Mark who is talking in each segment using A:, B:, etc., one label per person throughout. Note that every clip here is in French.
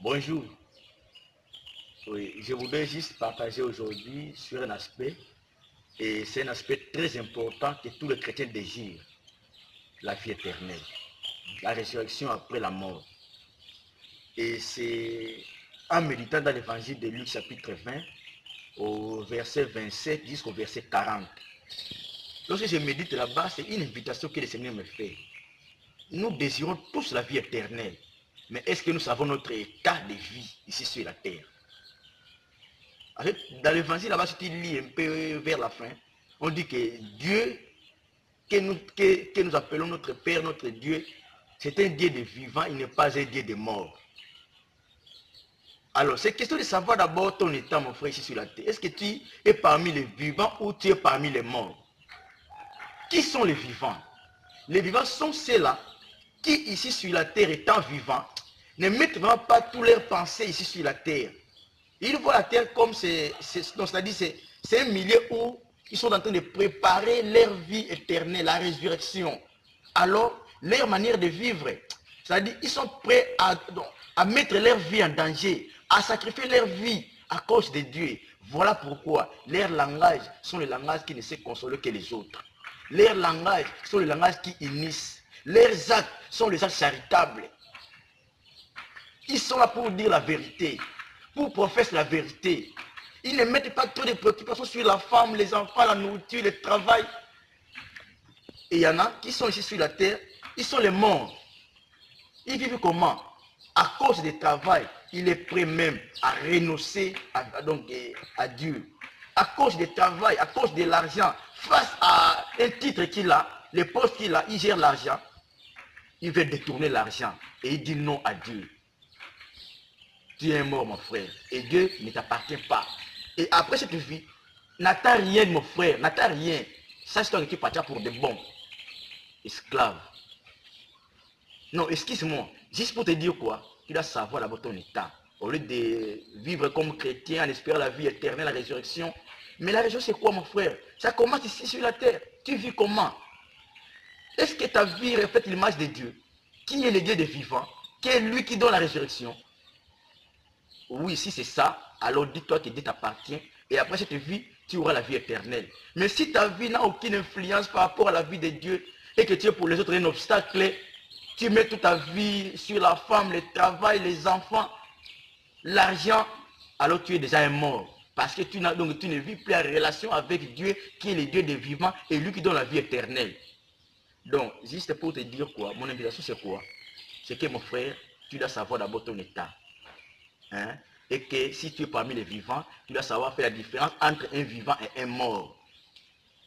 A: Bonjour. Oui, je voudrais juste partager aujourd'hui sur un aspect, et c'est un aspect très important que tous les chrétiens désirent, la vie éternelle, la résurrection après la mort. Et c'est en méditant dans l'évangile de Luc chapitre 20, au verset 27 jusqu'au verset 40. Lorsque je médite là-bas, c'est une invitation que le Seigneur me fait. Nous désirons tous la vie éternelle, mais est-ce que nous savons notre état de vie ici sur la terre? En fait, dans l'évangile là-bas, si tu lis un peu vers la fin, on dit que Dieu que nous appelons notre Père, notre Dieu, c'est un Dieu de vivant, il n'est pas un Dieu de mort. Alors, c'est question de savoir d'abord ton état, mon frère, ici sur la terre. Est-ce que tu es parmi les vivants ou tu es parmi les morts? Qui sont les vivants? Les vivants sont ceux-là qui, ici sur la terre, étant vivants, ne mettent vraiment pas toutes leurs pensées ici sur la terre. Ils voient la terre comme c'est-à-dire c'est un milieu où ils sont en train de préparer leur vie éternelle, la résurrection. Alors, leur manière de vivre, c'est-à-dire ils sont prêts à mettre leur vie en danger, à sacrifier leur vie à cause de Dieu. Voilà pourquoi leurs langages sont les langages qui ne se consolent que les autres. Leurs langages sont les langages qui unissent. Leurs actes sont les actes charitables. Ils sont là pour dire la vérité, pour professer la vérité. Ils ne mettent pas trop de préoccupations sur la femme, les enfants, la nourriture, le travail. Et il y en a qui sont ici sur la terre, ils sont les morts. Ils vivent comment? À cause du travail, il est prêt même à renoncer à Dieu. À cause du travail, à cause de l'argent, face à un titre qu'il a, les postes qu'il a, il gère l'argent. Il veut détourner l'argent et il dit non à Dieu. Tu es mort, mon frère, et Dieu ne t'appartient pas. Et après cette vie, n'attends rien, mon frère, n'attends rien. Sache-toi que tu partiras pour de bons esclaves. Non, excuse-moi, juste pour te dire quoi, tu dois savoir d'abord ton état. Au lieu de vivre comme chrétien en espérant la vie éternelle, la résurrection. Mais la résurrection, c'est quoi, mon frère? Ça commence ici sur la terre. Tu vis comment? Est-ce que ta vie reflète l'image de Dieu? Qui est le Dieu des vivants? Qui est lui qui donne la résurrection? Oui, si c'est ça, alors dis-toi que Dieu t'appartient. Et après cette vie, tu auras la vie éternelle. Mais si ta vie n'a aucune influence par rapport à la vie de Dieu et que tu es pour les autres un obstacle, tu mets toute ta vie sur la femme, le travail, les enfants, l'argent, alors tu es déjà un mort. Parce que tu ne vis plus en relation avec Dieu qui est le Dieu des vivants et lui qui donne la vie éternelle. Donc, juste pour te dire quoi, mon invitation c'est quoi? C'est que mon frère, tu dois savoir d'abord ton état. Hein? Et que si tu es parmi les vivants, tu dois savoir faire la différence entre un vivant et un mort.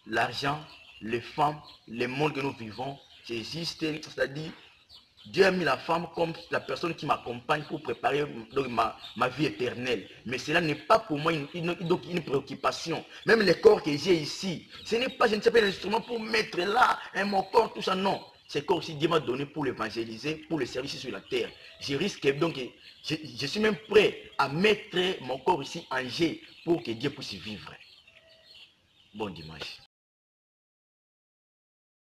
A: L'argent, les femmes, le monde que nous vivons, c'est juste, c'est-à-dire, Dieu a mis la femme comme la personne qui m'accompagne pour préparer ma vie éternelle. Mais cela n'est pas pour moi une préoccupation. Même le corps que j'ai ici, ce n'est pas, je ne sais pas, un instrument pour mettre là, mon corps, tout ça, non. Ce corps aussi, Dieu m'a donné pour l'évangéliser, pour le service sur la terre. Je risque donc, je suis même prêt à mettre mon corps ici en jeu pour que Dieu puisse vivre. Bon dimanche.